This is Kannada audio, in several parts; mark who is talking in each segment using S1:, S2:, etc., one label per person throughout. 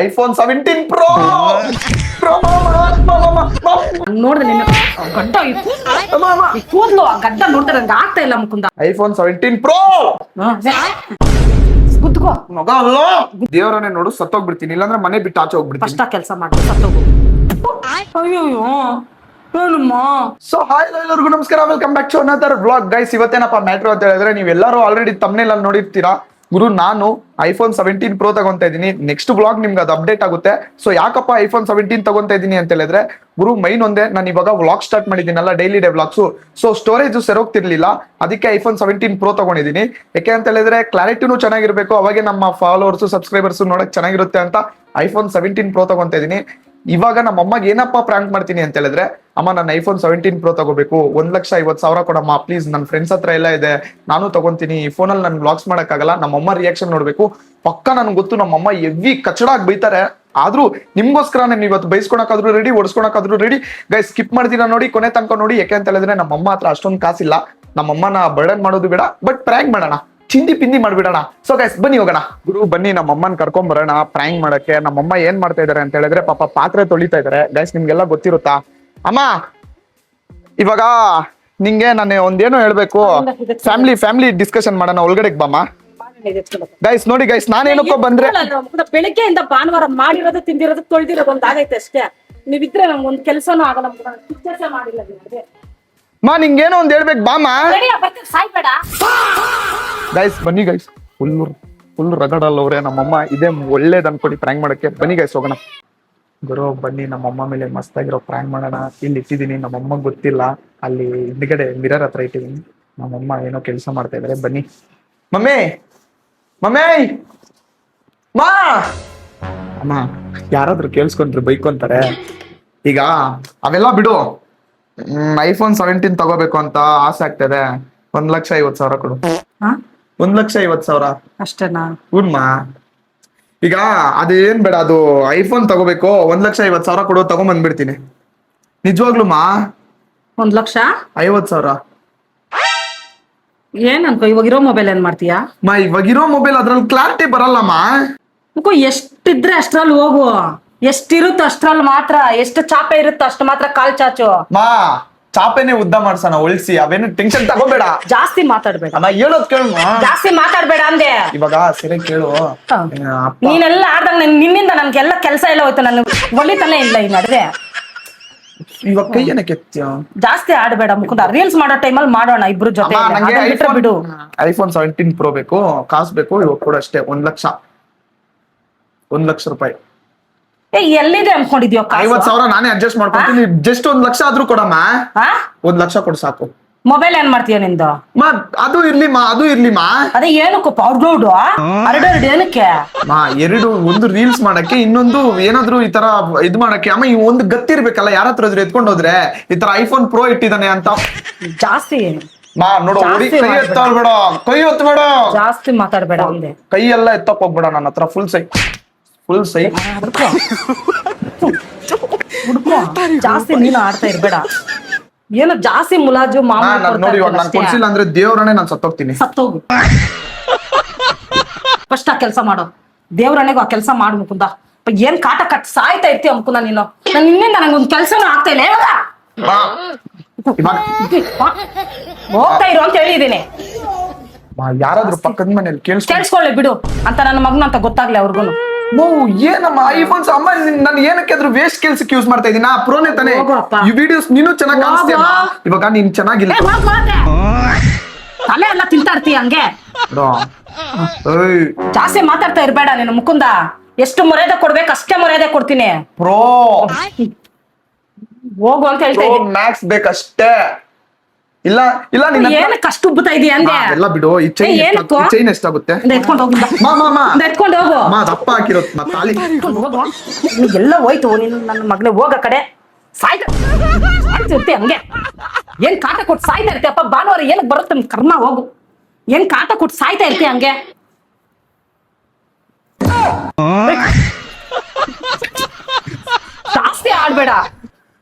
S1: ಐಫೋನ್ 17 ಪ್ರೋ
S2: ನೋಡಿದ್ರೆ ನಿನ್ನ ಗಡ್ಡ ಈ ಕೂದ್ಲು ಆ ಗಡ್ಡ ನೋಡ್ತಾರೆ ನಂಗೆ ಆಗ್ತಾ ಇಲ್ಲ ಮುಕುಂದ.
S1: ಐಫೋನ್ 17 ಪ್ರೋ
S2: ಕುತ್ಕೋ
S1: ಮಗ ಅಲ್ಲ ದೇವರನ್ನೇ ನೋಡು ಸತ್ತೋಗ್ಬಿಡ್ತೀನಿ, ಇಲ್ಲಾಂದ್ರೆ ಮನೆ ಬಿಟ್ಟು ಆಚೆ ಹೋಗ್ಬಿಡ್ತೀನಿ.
S2: ಫಸ್ಟ್ ಕೆಲಸ ಮಾಡಿ ಸತ್ತೋಗು. ಅಯ್ಯೋ ಏನಮ್ಮ.
S1: ಸೊ ಹಾಯ್ ಎಲ್ಲರಿಗೂ ನಮಸ್ಕಾರ, welcome back to another vlog guys. ಇವತ್ತೇನಪ್ಪ ಮ್ಯಾಟ್ರು ಅಂತ ಹೇಳಿದ್ರೆ, ನೀವೆಲ್ಲರೂ ಆಲ್ರೆಡಿ ತಮ್ನೇಲ್ ಅಲ್ಲಿ ನೋಡಿರ್ತೀರಾ. ಗುರು ನಾನು ಐಫೋನ್ 17 ಪ್ರೋ ತಗೊಂತಾ ಇದೀನಿ. ನೆಕ್ಸ್ಟ್ ಬ್ಲಾಗ್ ನಿಮ್ಗೆ ಅದು ಅಪ್ಡೇಟ್ ಆಗುತ್ತೆ. ಸೊ ಯಾಕಪ್ಪ ಐಫೋನ್ 17 ತಗೊಂತಾ ಇದೀನಿ ಅಂತ ಹೇಳಿದ್ರೆ, ಗುರು ಮೈನ್ ಒಂದೇ, ನಾನು ಇವಾಗ ವ್ಲಾಗ್ ಸ್ಟಾರ್ಟ್ ಮಾಡಿದ್ದೀನಲ್ಲ, daily day vlogs. So storage ಸೆರೋಗ್ತಿರ್ಲಿಲ್ಲ, ಅದಕ್ಕೆ ಐಫೋನ್ 17 ಪ್ರೋ ತಗೊಂಡಿದ್ದೀನಿ. ಯಾಕೆ ಅಂತ ಹೇಳಿದ್ರೆ ಕ್ಲಾರಿಟಿನೂ ಚೆನ್ನಾಗಿರ್ಬೇಕು, ಅವಾಗೆ ನಮ್ಮ ಫಾಲೋವರ್ಸು ಸಬ್ಸ್ಕ್ರೈಬರ್ಸು ನೋಡಕ್ ಚೆನ್ನಾಗಿರುತ್ತೆ ಅಂತ ಐಫೋನ್ 17 ಪ್ರೋ ತಗೊಂತಾ ಇದೀನಿ. ಇವಾಗ ನಮ್ಮ ಅಮ್ಮಗೆ ಏನಪ್ಪ ಪ್ರಾಂಕ್ ಮಾಡ್ತೀನಿ ಅಂತ ಹೇಳಿದ್ರೆ, ಅಮ್ಮ ನನ್ನ ಐಫೋನ್ 17 ಪ್ರೋ ತಗೋಬೇಕು, 1,50,000 ಕೊಡಮ್ಮ ಪ್ಲೀಸ್, ನನ್ನ ಫ್ರೆಂಡ್ಸ್ ಹತ್ರ ಎಲ್ಲ ಇದೆ, ನಾನು ತಗೊಂತೀನಿ. ಈ ಫೋನಲ್ಲಿ ನಾನು ವ್ಲಾಗ್ಸ್ ಮಾಡಕ್ಕಾಗಲ್ಲ, ನಮ್ಮಮ್ಮ ರಿಯಾಕ್ಷನ್ ನೋಡ್ಬೇಕು. ಪಕ್ಕ ನನ್ಗೆ ಗೊತ್ತು ನಮ್ಮಮ್ಮ ಎವ್ವಿ ಕಚಡಾಗಿ ಬೈತಾರೆ, ಆದ್ರೂ ನಿಮ್ಗೋಸ್ಕರ ನಾನು ಇವತ್ತು ಬೈಸ್ಕೊಳಕಾದ್ರೂ ರೆಡಿ, ಓಡಿಸ್ಕೊಳಕಾದ್ರೂ ರೆಡಿ. ಗೈಸ್ ಸ್ಕಿಪ್ ಮಾಡ್ತೀರಾ ನೋಡಿ, ಕೊನೆ ತನಕ ನೋಡಿ. ಯಾಕೆ ಅಂತ ಹೇಳಿದ್ರೆ ನಮ್ಮಮ್ಮ ಹತ್ರ ಅಷ್ಟೊಂದು ಕಾಸಿಲ್ಲ, ನಮ್ಮಮ್ಮನ ಬರ್ಡನ್ ಮಾಡೋದು ಬೇಡ, ಬಟ್ ಪ್ರ್ಯಾಂಕ್ ಮಾಡೋಣ, ಚಿಂದಿ ಪಿಂದಿ ಮಾಡ್ಬಿಡೋಣ. ಸೊ ಗೈಸ್ ಬನ್ನಿ ಹೋಗೋಣ. ಗುರು ಬನ್ನಿ ನಮ್ಮ ಅಮ್ಮನ್ ಕರ್ಕೊಂಡ್ ಬರೋಣ ಪ್ರ್ಯಾಂಕ್ ಮಾಡಕ್ಕೆ. ನಮ್ಮಮ್ಮ ಏನ್ ಮಾಡ್ತಾ ಇದಾರೆ ಅಂತ ಹೇಳಿದ್ರೆ, ಪಾಪ ಪಾತ್ರೆ ತೊಳಿತಾ ಇದಾರೆ. ಗೈಸ್ ನಿಮ್ಗೆಲ್ಲ ಗೊತ್ತಿರುತ್ತಾ ಅಮ್ಮ, ಇವಾಗ ನಿಂಗೆ ನಾನು ಒಂದೇನೋ ಹೇಳ್ಬೇಕು, ಫ್ಯಾಮಿಲಿ ಡಿಸ್ಕಷನ್ ಮಾಡೋಣ, ಒಳಗಡೆಗೆ ಬಾಮ. ಗೈಸ್ ನೋಡಿ ಗೈಸ್, ನಾನೇನಕ್ಕೋ ಬಂದ್ರೆ
S2: ಬೆಳಿಗ್ಗೆಯಿಂದ ಭಾನುವಾರ ಮಾಡಿರೋದು ತಿಂದಿರೋದು ತೊಳ್ದಿರೋದು ಒಂದ್ ಆಗೈತೆ ಅಷ್ಟೇ. ನೀವಿದ್ರೆ ನಮ್ಗೆ ಒಂದ್ ಕೆಲ್ಸನೂ ಆಗಲ್ಲ, ಕೆಲಸ ಮಾಡಿಲ್ಲ.
S1: ಮಾ ನಿಂಗೇನೋ ಒಂದ್ ಹೇಳ್ಬೇಕು ಬಾಮ.
S2: ಸಾಯ್ಬೇಡ
S1: ಗೈಸ್ ಬನ್ನಿ ಗೈಸ್, ಫುಲ್ ರಗಡಲ್ಲ ಅವ್ರೆ ನಮ್ಮಮ್ಮ. ಇದೇ ಒಳ್ಳೇದ್ ಅನ್ಕೊಡಿ ಪ್ರ್ಯಾಂಕ್ ಮಾಡಕ್ಕೆ. ಬನ್ನಿ ಗೈಸ್ ಹೋಗೋಣ. ಗುರು ಬನ್ನಿ ನಮ್ಮಮ್ಮ ಮೇಲೆ ಮಸ್ತಾಗಿರೋ ಪ್ರ್ಯಾಂಕ್ ಮಾಡೋಣ. ಇಲ್ಲಿ ಇಟ್ಟಿದ್ದೀನಿ, ನಮ್ಮಮ್ಮ ಗೊತ್ತಿಲ್ಲ, ಅಲ್ಲಿ ಹಿಂದ್ಗಡೆ ಮಿರರ್ ಹತ್ರ ಇಟ್ಟಿದ್ದೀನಿ. ನಮ್ಮಮ್ಮ ಏನೋ ಕೆಲಸ ಮಾಡ್ತಾ ಇದಾರೆ. ಬನ್ನಿ ಮಮ್ಮಿ, ಮಮ್ಮಿ, ಮಾ. ಅಮ್ಮ ಯಾರಾದ್ರೂ ಕೇಳಿಸ್ಕೊಂಡ್ರೆ ಬೈಕೊಂತಾರೆ. ಈಗ ಅವೆಲ್ಲ ಬಿಡು, ಐಫೋನ್ 17 ತಗೋಬೇಕು ಅಂತ ಆಸೆ ಆಗ್ತದೆ. 1,50,000 ಕೊಡು. 1,50,000
S2: ಅಷ್ಟೇನಾ?
S1: ಉಣ್ಮಾ ಈಗ ಅದೇನ್ ಬೇಡ, ಅದು ಐಫೋನ್ ತಗೋಬೇಕು. 1,50,000 ಕೊಡು, ತಗೊಂಬಂದ್ಬಿಡ್ತೀನಿ. ನಿಜವಾಗ್ಲು ಮಾ
S2: 1,50,000 ಏನ್ ಅನ್ಕೋ, ಇವಾಗ ಇರೋ ಮೊಬೈಲ್ ಏನ್ ಮಾಡ್ತೀಯಾ?
S1: ಮಾ ಇವಾಗಿರೋ ಮೊಬೈಲ್ ಅದ್ರಲ್ಲಿ ಕ್ಲಾರಿಟಿ ಬರಲ್ಲಮ್ಮ.
S2: ಎಷ್ಟಿದ್ರೆ ಅಷ್ಟ್ರಲ್ಲಿ ಹೋಗು, ಎಷ್ಟಿರುತ್ತ ಅಷ್ಟ್ರಲ್ಲಿ ಮಾತ್ರ, ಎಷ್ಟು ಚಾಪೆ ಇರುತ್ತ ಅಷ್ಟು ಮಾತ್ರ ಕಾಲ್ ಚಾಚು.
S1: ಮಾ ಚಾಪೆನೆ ಉದ್ದ ಮಾಡ್ಸಣ, ಒಳ್ಸಿ, ಅವೇನು ಟೆನ್ಷನ್ ತಗೋಬೇಡ.
S2: ಜಾಸ್ತಿ ಮಾತಾಡ್ಬೇಡ,
S1: ಅಮ್ಮ ಹೇಳೋದ್ ಕೇಳು.
S2: ಜಾಸ್ತಿ ಮಾತಾಡ್ಬೇಡ ಅಂದೆ.
S1: ಇವಾಗ ಸರಿ ಕೇಳು,
S2: ನೀನೆಲ್ಲ ಆಡ್ದಂಗ ನಿನ್ನಿಂದ ನನ್ಗೆಲ್ಲ ಕೆಲಸ ಎಲ್ಲ ಹೋಯ್ತು, ನನ್ ಒಲಿತಾನೆ ಇಲ್ಲ ಈ ನಡುವೆ.
S1: ಇವಾಗ ಕೈ ಏನಕ್ಕೆ ಎತ್ತೀಯ?
S2: ಜಾಸ್ತಿ ಆಡ್ಬೇಡ ಮುಕುಂದ. ರೀಲ್ಸ್ ಮಾಡೋ ಟೈಮಲ್ಲಿ ಮಾಡೋಣ ಇಬ್ರು ಜೊತೆ, ಬಿಡು.
S1: ಐಫೋನ್ 17 ಪ್ರೋ ಬೇಕು, ಕಾಸು ಬೇಕು, ಇವಾಗ ಕೂಡ ಅಷ್ಟೇ. 1,00,000 ರೂಪಾಯಿ.
S2: ಎಲ್ಲಿದೆ ಅನ್ಕೊಂಡಿದ್ಯೋ?
S1: 50,000 ನಾನೇ ಅಡ್ಜಸ್ಟ್ ಮಾಡ್ಕೊತೀನಿ. ಜಸ್ಟ್ 1,00,000 ಆದ್ರೂ ಕೊಡಮ್ಮ. 1,00,000 ಕೊಡು ಸಾಕು.
S2: ಮೊಬೈಲ್ ಏನ್ ಮಾಡ್ತೀಯ ನಿಂದು?
S1: ಅದು ಇರ್ಲಿ ಮಾ.
S2: ಅದೇ ಏನಕ್ಕೂ ಪೌಡ್ರು ಎರಡು ಏನಕ್ಕೆ
S1: ಮಾ? ಒಂದು ರೀಲ್ಸ್ ಮಾಡಕ್ಕೆ, ಇನ್ನೊಂದು ಏನಾದ್ರು ಈ ತರ ಇದ್ ಮಾಡಕ್ಕೆ. ಅಮ್ಮ ಈ ಒಂದು ಗತ್ತಿರ್ಬೇಕಲ್ಲ, ಯಾರ ಹತ್ರ ಎತ್ಕೊಂಡು ಹೋದ್ರೆ ಈ ತರ ಐಫೋನ್ ಪ್ರೋ ಇಟ್ಟಿದ್ದಾನೆ ಅಂತ.
S2: ಜಾಸ್ತಿ
S1: ಮಾ ನೋಡು, ಕೈ ಎತ್ತಬೇಡ, ಕೈ ಎತ್ತಬೇಡ,
S2: ಜಾಸ್ತಿ ಮಾತಾಡ್ಬೇಡ ಅಂದೆ.
S1: ಕೈ ಎಲ್ಲ ಎತ್ತಕ್ ಹೋಗ್ಬೇಡ, ನನ್ನ ಹತ್ರ ಫುಲ್ ಸೈ.
S2: ಜಾಸ್ತಿ ನೀನು ಆಡ್ತಾ ಇರ್ಬೇಡ. ಏನೋ ಜಾಸ್ತಿ ಮುಲಾಜು
S1: ನೋಡಿ, ಇವಾಗ ನಾನು ಕೊಡ್ಸಿಲ್ಲ ಅಂದ್ರೆ ದೇವ್ರನ್ನೇ ನಾನು ಸತ್ತೋಗ್ತೀನಿ.
S2: ಸತ್ತೋಗು ಫಸ್ಟ್ ಆ ಕೆಲಸ ಮಾಡೋ. ದೇವ್ರನೆಗೂ ಆ ಕೆಲಸ ಮಾಡು ಮುಕುಂದ. ಏನ್ ಕಾಟ ಕಟ್ ಸಾಯ್ತಾ ಇರ್ತೀಯ ಮುಕುಂದ ನೀನು. ನಾನು ನಿನ್ನಿಂದ ನಂಗೊಂದು ಕೆಲಸನೂ ಆಗ್ತಾ ಇಲ್ಲ. ಹೋಗ್ತಾ ಇರು ಅಂತ ಹೇಳಿದೀನಿ.
S1: ಯಾರಾದ್ರೂ ಪಕ್ಕದ ಮನೇಲಿ
S2: ಕೇಳಿಸ್ಕೊಳ್ಳಿ ಬಿಡು ಅಂತ ನನ್ನ ಮಗನ ಅಂತ ಗೊತ್ತಾಗ್ಲಿ ಅವ್ರಿಗೂ.
S1: ಏನಮ್ಮ ಐಫೋನ್ಸ್ ಅಮ್ಮ, ನಾನು ಏನಕ್ಕೆ ವೇಸ್ಟ್ ಕೆಲ್ಸಕ್ಕೆ ಯೂಸ್ ಮಾಡ್ತಾ ಇದೀನಿ? ಪ್ರೋನೇ ತಾನೆ. ಈ ವಿಡಿಯೋಸ್ ನೀನು ಚೆನ್ನಾಗಿ ಕಾಣಿಸ್ತೀಯ. ಇವಾಗ ನೀನ್ ಚೆನ್ನಾಗಿಲ್ಲ,
S2: ತಲೆ ಎಲ್ಲ ತಿಂತಾ ಇರ್ತೀಯ ಹಂಗೆ. ಜಾಸ್ತಿ ಮಾತಾಡ್ತಾ ಇರ್ಬೇಡ ನೀನು ಮುಕುಂದ. ಎಷ್ಟು ಮರ್ಯಾದೆ ಕೊಡ್ಬೇಕು ಅಷ್ಟೇ ಮರ್ಯಾದೆ ಕೊಡ್ತೀನಿ.
S1: ಪ್ರೋ
S2: ಹೋಗು ಅಂತ ಹೇಳ್ತಾ ಇದ್ದೀನಿ.
S1: ಮ್ಯಾಕ್ಸ್ ಬೇಕಷ್ಟೇ. ಇಲ್ಲ
S2: ಏನಕ್ಕೆ ಅಷ್ಟು ಉಬ್ಬುತ್ತಾ ಇದೀಯ ಅಂದೆ?
S1: ಎಲ್ಲ ಬಿಡು. ಈ ಚೈನ್ ಎಷ್ಟಾಗುತ್ತೆ?
S2: ಎತ್ಕೊಂಡು ಹೋಗು, ಎತ್ಕೊಂಡು ಹೋಗು.
S1: ದಪ್ಪ ಹಾಕಿರೋದು ತಾಳಿ
S2: ಎಲ್ಲ ಹೋಯ್ತು. ನೀನು ನನ್ನ ಮಗನೇ ಹೋಗ ಕಡೆ ಸಾಯ್ತಿರ್ತಿ ಹಂಗೆ. ಏನ್ ಕಾಟ ಕೊಟ್ಟು ಸಾಯ್ತಾ ಇರ್ತೀಯಪ್ಪ? ಭಾನುವಾರ ಏನಕ್ಕೆ ಬರುತ್ತೆ ಕರ್ಮ? ಹೋಗು. ಏನ್ ಕಾಟ ಕೊಟ್ಟು ಸಾಯ್ತಾ ಇರ್ತೀಯ ಹಂಗೆ? ಜಾಸ್ತಿ ಆಡ್ಬೇಡ.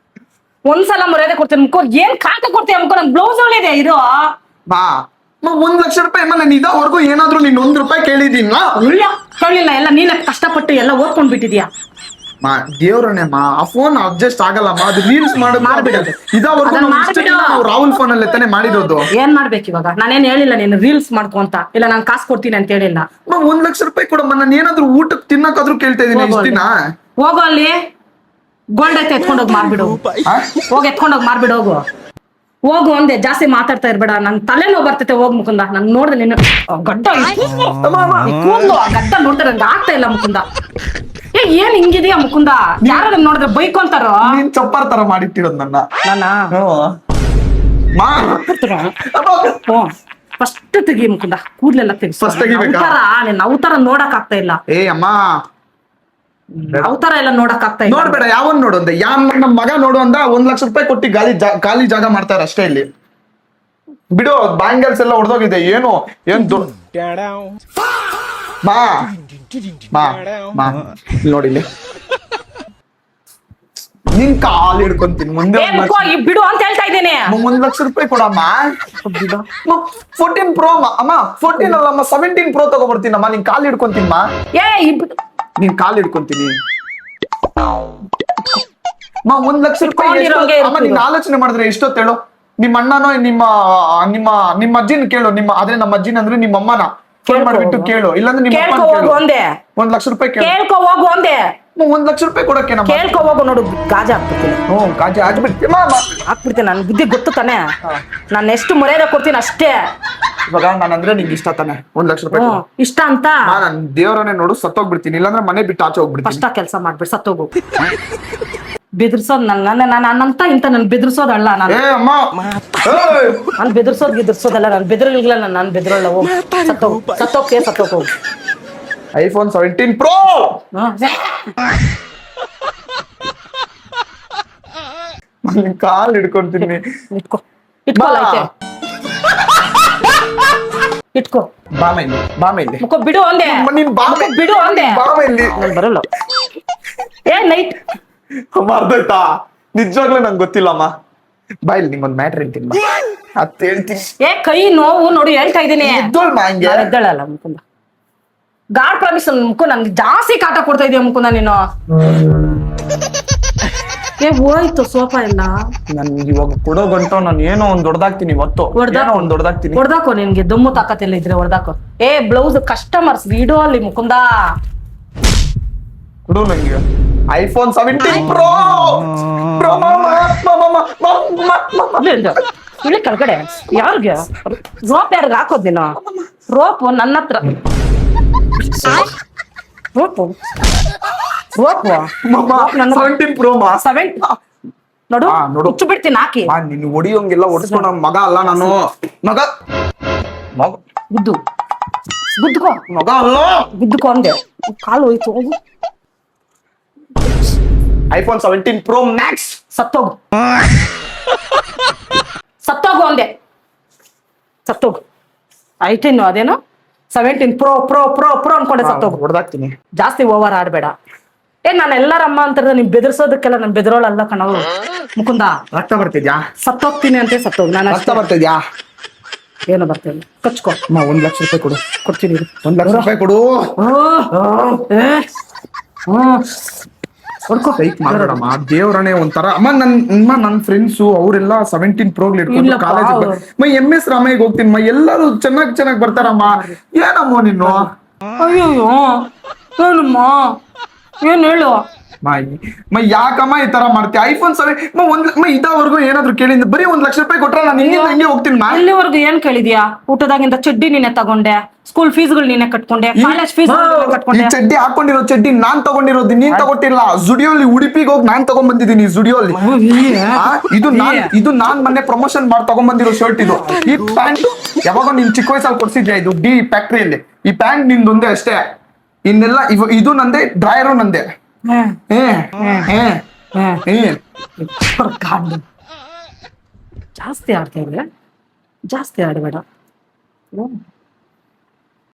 S2: ಒಂದ್ಸಲ ಮರ್ಯಾದೆ ಕೊಡ್ತೀನಿ ಮುಖ. ಏನ್ ಕಾಟ ಕೊಡ್ತೀಯ ಮುಖ? ನನ್ ಬ್ಲೌಸ್ ಒಳ್ಳಿದೆ ಇದು.
S1: 1 ಲಕ್ಷ ರೂಪಾಯಿ ಅಮ್ಮ ನಾನು ಇದಾವರೆಗೂ ಏನಾದ್ರು ನೀನ್ 1 ರೂಪಾಯಿ ಕೇಳಿದೀನ
S2: ಇಲ್ಲ ಕೇಳಿಲ್ಲ, ಎಲ್ಲ ನೀನೆ ಕಷ್ಟಪಟ್ಟು ಎಲ್ಲ ಓದ್ಕೊಂಡ್ ಬಿಟ್ಟಿದ್ಯಾ.
S1: ದೇವ್ರನೇಮ್ಮ ಆ ಫೋನ್ ಅಡ್ಜಸ್ಟ್ ಆಗಲ್ಲಮ್ಮ, ಅದು ರೀಲ್ಸ್
S2: ಮಾಡ್ಬಿಡೋದು.
S1: ಇದಾವರೆಗೂ
S2: ಅದನ್ನ ಮಾಡ್ಬಿಡು.
S1: ನಾವು ರಾಹುಲ್ ಫೋನ್ ಅಲ್ಲಿ ತಾನೇ ಮಾಡಿರೋದು.
S2: ಏನ್ ಮಾಡ್ಬೇಕು ಇವಾಗ? ನಾನೇನ್ ಹೇಳಿಲ್ಲ ನೀನು ರೀಲ್ಸ್ ಮಾಡ್ಕೊ ಅಂತ, ಇಲ್ಲ ನಾನು ಕಾಸು ಕೊಡ್ತೀನಿ ಅಂತ ಹೇಳಿಲ್ಲ.
S1: 1 ಲಕ್ಷ ರೂಪಾಯಿ ಕೊಡಮ್ಮ, ನಾನು ಏನಾದ್ರು ಊಟಕ್ಕೆ ತಿನ್ನಕಾದ್ರೂ ಕೇಳ್ತಾ ಇದೀನಿ ಇಷ್ಟ ದಿನ.
S2: ಹೋಗು ಅಲ್ಲಿ ಗೋಲ್ಡ್ ಐತೆ ಎತ್ಕೊಂಡೋಗಿ ಮಾರ್ಬಿಡು. ಹೋಗಿ ಎತ್ಕೊಂಡೋಗಿ ಮಾರ್ಬಿಡು, ಹೋಗು ಹೋಗು ಒಂದೇ. ಜಾಸ್ತಿ ಮಾತಾಡ್ತಾ ಇರ್ಬೇಡ, ನನ್ ತಲೆ ನೋವು ಬರ್ತೈತೆ. ಹೋಗ್ ಮುಕುಂದ, ನನ್ ನೋಡ್ದೆ ನೀನು ಗಡ್ಡ ಕೂದ್ಲು ಆ ಗಡ್ಡ ನೋಡ್ತಾರೆ ನಂಗೆ ಆಗ್ತಾ ಇಲ್ಲ ಮುಕುಂದ. ಏನ್ ಹಿಂಗಿದೀಯ ಮುಕುಂದ? ಯಾರು ನನ್ ನೋಡಿದ್ರೆ ಬೈಕೊಂತಾರೋ.
S1: ನೀನ್ ಚಪ್ಪಾರ್ ತರ ಮಾಡಿಟ್ಟಿರೋದ್ ನನ್ನ.
S2: ಫಸ್ಟ್ ತೆಗಿ ಮುಕುಂದ, ಕೂದ್ಲೆಲ್ಲ ತೆಗಿ.
S1: First ತೆಗಿಬೇಕಾ?
S2: ನೀನ್ ಅವತಾರ ನೋಡಕ್ ಆಗ್ತಾ ಇಲ್ಲ.
S1: ಏ ಅಮ್ಮ
S2: ಅವತಾರ ಎಲ್ಲ ನೋಡಕ್ ಆಗ್ತಾ ಇಲ್ಲ.
S1: ನೋಡ್ಬೇಡ, ಯಾವನ್ ನೋಡು ಅಂದೆ? ನಮ್ಮ ಮಗ ನೋಡು ಅಂದ 1 ಲಕ್ಷ ರೂಪಾಯಿ ಕೊಟ್ಟು ಖಾಲಿ ಜಾಗ ಮಾಡ್ತಾರ ಅಷ್ಟೇ ಇಲ್ಲಿ. ಬಿಡು, ಬ್ಯಾಂಗಲ್ಸ್ ಎಲ್ಲ ಹೊಡೆದೋಗಿದೆ. ಏನ್ ಮಾ ಮಾ ಮಾ ಇಲ್ಲಿ ನೋಡಿ, ಇಲ್ಲಿ ನಿನ್ ಕಾಲ್ ಹಿಡ್ಕೊಂತೀನಿ ಮುಂದೆ.
S2: ಬಿಡು ಅಂತ ಹೇಳ್ತಾ ಇದ್ದೇನೆ.
S1: 1 ಲಕ್ಷ ರೂಪಾಯಿ ಕೊಡಮ್ಮ. 14 ಪ್ರೋ ಅಮ್ಮ, 14 ಅಲ್ಲಮ್ಮ 17 ಪ್ರೋ ತಗೊಬರ್ತೀನಮ್ಮ. ನಿನ್ ಕಾಲ್ ಹಿಡ್ಕೊಂತೀನಮ್ಮ. ನೀನ್ ಕಾಲ್ ಹಿಡ್ಕೊಂತೀನಿ. 1 ಲಕ್ಷ ರೂಪಾಯಿ ಅಮ್ಮ, ನೀನ್ ಆಲೋಚನೆ ಮಾಡಿದ್ರೆ ಎಷ್ಟೊತ್ತು ಹೇಳು? ನಿಮ್ಮ ಅಣ್ಣನೋ ನಿಮ್ಮ ಅಜ್ಜಿನ ಕೇಳು. ಆದ್ರೆ ನಮ್ಮ ಅಜ್ಜಿನ ಅಂದ್ರೆ ನಿಮ್ಮ ಅಮ್ಮನ ಫೋನ್ ಮಾಡ್ಬಿಟ್ಟು ಕೇಳು, ಇಲ್ಲಾಂದ್ರೆ ನಿಮ್ಮ ಅಪ್ಪನ ಕೇಳು. 1 ಲಕ್ಷ ರೂಪಾಯಿ
S2: ಕೇಳ್ಕೊ ಹೋಗು ಒಂದೇ.
S1: 1 ಲಕ್ಷ ರೂಪಾಯಿ ಕೊಡಕ್ಕೆ ನಮ್ಮ
S2: ಕೇಳ್ಕೊ ಹೋಗು. ನೋಡು ಗಾಜ ಹಾಕ್ಬಿಡ್ತೀನಿ.
S1: ಗಾಜಿ
S2: ಹಾಕ್ಬಿಡ್ತೀನಿ. ನನ್ ಬುದ್ಧಿ ಗೊತ್ತು ತಾನೆ. ನಾನು ಎಷ್ಟು ಮರ್ಯಾದೆ ಕೊಡ್ತೀನಿ ಅಷ್ಟೇ.
S1: ಇವಾಗ ನಾನಂದ್ರೆ ನಿಂಗೆ ಇಷ್ಟ ತಾನೆ? 1 ಲಕ್ಷ ರೂಪಾಯಿ
S2: ಇಷ್ಟ ಅಂತ
S1: ನಾನು ದೇವರನ್ನೇ ನೋಡು ಸತ್ತೋಗ್ಬಿಡ್ತೀನಿ, ಇಲ್ಲಾಂದ್ರೆ ಮನೆ ಬಿಟ್ಟು ಆಚೆ ಹೋಗ್ಬಿಡ್ತೀನಿ.
S2: ಫಸ್ಟ್ ಕೆಲಸ ಮಾಡ್ಬಿಟ್ಟು ಸತ್ತೋಗು. ಬೆದರ್ಸೋದ್ ನನ್ನಂತ ಇಂತ ನನ್ ಬೆದರ್ಸೋದಲ್ಲ. ನಾನು ನಾನು ಗಿದರ್ಸೋದಲ್ಲ. ನಾನು ಬೆದರಲಿಲ್ಲ. ನಾನು ಬೆದರಲ್ಲ. ಸತ್ತೋಗು.
S1: ಐಫೋನ್ 17 ಪ್ರೋ ಕಾಲ್ ಹಿಡ್ಕೊಂತೀನಿ.
S2: ಇಟ್ಕೋ.
S1: ಬಾಮೇಲಿ
S2: ಬಿಡು ಒಂದೇ. ಬಿಡು ಒಂದೇ.
S1: ಬಾಮೇಲಿ
S2: ಬರಲ್ಲ. ನೈಟ್
S1: ಅರ್ಧಯ್ತಾ? ನಿಜವಾಗ್ಲೂ ನಂಗೆ ಗೊತ್ತಿಲ್ಲಮ್ಮ. ಬಾಯಿಲ್ ನಿಂಗೊಂದ್ ಮ್ಯಾಟ್ರ್ ಹೇಳ್ತೀನಿ, ಅತ್ ಹೇಳ್ತೀನಿ.
S2: ಕೈ ನೋವು ನೋಡಿ ಹೇಳ್ತಾ ಇದ್ದೀನಿ.
S1: ಎದ್ದಳಲ್ಲ
S2: ಮುಕುಂದ. ಗಾಡ್ ಪ್ರಾಮಿಸ್ ಮುಕು, ನನ್ಗೆ ಜಾಸ್ತಿ ಕಾಟ ಕೊಡ್ತಾ ಇದೀಯ ಮುಕುಂದ ನೀನು. ಹೋಯ್ತು ಸೋಫಾ ಎಲ್ಲ.
S1: ನನ್ಗೆ ಇವಾಗ ಕೊಡೋ ಗಂಟು ನಾನು ಏನೋ ಒಂದ್ ದೊಡ್ಡದಾಗ್ತೀನಿ.
S2: ಹೊಡ್ದಾಕೋ. ನಿನ್ಗೆ ದಮ್ಮು ತಾಕತ್ತಿಲ್ಲ ಇದ್ರೆ ಹೊಡ್ದಾಕೋ. ಬ್ಲೌಸ್ ಕಸ್ಟಮರ್ಸ್ ವಿಡಿಯೋ ಅಲ್ಲಿ ಮುಕುಂದ
S1: ಕೊಡು ನಂಗೆ. ಐಫೋನ್ 17 ಪ್ರೋ
S2: ಇಲ್ಲಿ ಕೆಳಗಡೆ ಯಾರಿಗೆ ರೋಪ್ ಯಾರಿಗೆ ಹಾಕೋದ್ ನೀನು? ರೋಪು ನನ್ನ ಹತ್ರ. ರೋಪು
S1: 17 ಪ್ರೋ
S2: ನೋಡು ಹುಚ್ಚು ಬಿಡ್ತೀನಿ ಹಾಕಿ.
S1: ನೀನು ಹೊಡಿಯೋಂಗೆಲ್ಲ ಹೊಡಿಸ್ಕೊಂಡ ಮಗ ಅಲ್ಲ ನಾನು. ಮಗ
S2: ಗುದ್ದುಕೋ.
S1: ಮಗ ಅಲ್ಲ,
S2: ಗುದ್ದುಕೋ ಅಂದೆ. ಕಾಲು ಹೋಯ್ತು. ಹೋಗು.
S1: IPhone 17 pro Max.
S2: ಸತ್ತೋಗು ಅಂದೆ. ಸತ್ತೋಗು. ಐಟೇನು ಅದೇನು 17 ಪ್ರೋ ಅನ್ಕೊಂಡೆ. ಸತ್ತೋಗು.
S1: ಹೊಡೆದಾಕ್ತೀನಿ.
S2: ಜಾಸ್ತಿ ಓವರ್ ಆಡ್ಬೇಡ. ನಾನು ಎಲ್ಲಾರಮ್ಮ ಅಂತಾರ. ನೀನ್ ಬೆದರ್ಸೋದಕ್ಕೆಲ್ಲ ನನ್ ಬೆದರೋಳಲ್ಲ ಕಣವು ಮುಕುಂದ.
S1: ರಕ್ತ ಬರ್ತಿದ್ಯಾ?
S2: ಸತ್ತೋಗ್ತೀನಿ ಅಂತ ಸತ್ತೋಗು. ನಾನು
S1: ರಕ್ತ ಬರ್ತಿದ್ಯಾ?
S2: ಏನೋ ಬರ್ತೇನೆ. ಕಚ್ಕೋ.
S1: 1 ಲಕ್ಷ ರೂಪಾಯಿ ಕೊಡು.
S2: ಕೊಡ್ತೀನಿ.
S1: 1 ಲಕ್ಷ ರೂಪಾಯಿ ಕೊಡು. ಮಾಡ್ಬೇಡಮ್ಮ, ದೇವ್ರನೇ ಒಂಥರ ಅಮ್ಮ. ನನ್ ಫ್ರೆಂಡ್ಸು ಅವರೆಲ್ಲ 17 ಪ್ರೋಗ್ಲಿ ಇಟ್ಕೊಂಡು ಕಾಲೇಜ್ MS ರಾಮಯ್ಯಗೆ ಹೋಗ್ತೀನಿ. ಎಲ್ಲರೂ ಚೆನ್ನಾಗ್ ಬರ್ತಾರಮ್ಮ. ಏನಮ್ಮ ನೀನು?
S2: ಅಯ್ಯೋ ಏನಮ್ಮ? ಏನ್ ಹೇಳು?
S1: ಯಾಕಮ್ಮ ಈ ತರ ಮಾಡ್ತೀಯ? ಐಫೋನ್ 7 ಇದಾವರೆಗೂ ಏನಾದ್ರು ಕೇಳಿದ್ರೆ ಬರೀ 1 ಲಕ್ಷ ರೂಪಾಯಿ ಕೊಟ್ರೆ ನಾನು ಹಿಂಗೆ ಹೋಗ್ತೀನಿ.
S2: ಇಲ್ಲಿವರೆಗೂ ಏನ್ ಕೇಳಿದ್ಯಾ? ಊಟದಾಗಿಂದ ಚಡ್ಡಿ ನೀನೆ ತಗೊಂಡೆ, ಸ್ಕೂಲ್ ಫೀಸ್ಗಳು ನೀನೆ ಕಟ್ಕೊಂಡೆ, ಕಾಲೇಜ್ ಫೀಸ್ ಕಟ್ಕೊಂಡೆ.
S1: ಚಡ್ಡಿ ಹಾಕೊಂಡಿರೋ ಚಡ್ಡಿ ನಾನ್ ತಗೊಂಡಿರೋದು, ನೀನ್ ತಗೊಟ್ಟಿಲ್ಲ. ಜುಡಿಯೋಲಿ ಉಡುಪಿಗೆ ಹೋಗಿ ನಾನ್ ತಗೊಂಡ್ ಬಂದಿದ್ದೀನಿ. ಜುಡಿಯೋಲಿ ಇದು ನಾನ್ ಮೊನ್ನೆ ಪ್ರಮೋಷನ್ ಮಾಡಿ ತಗೊಂಡ್ ಬಂದಿರೋ ಶರ್ಟ್. ಇದು ಈ ಪ್ಯಾಂಟ್ ಯಾವಾಗ ನೀನ್ ಚಿಕ್ಕ ವಯಸ್ಸಲ್ಲಿ ಕೊಡ್ಸಿದ್ಯಾ? ಇದು ಡಿ ಫ್ಯಾಕ್ಟ್ರಿಯಲ್ಲಿ. ಈ ಪ್ಯಾಂಟ್ ನಿಂದೊಂದೇ ಅಷ್ಟೇ. ಇನ್ನೆಲ್ಲ ಇದು ನಂದೆ, ಡ್ರಾಯರು ನಂದೆ.
S2: ಜಾಸ್ತಿ ಆಡ್ತಾ ಇದ್ರೆ ಜಾಸ್ತಿ ಆಡಬೇಡ.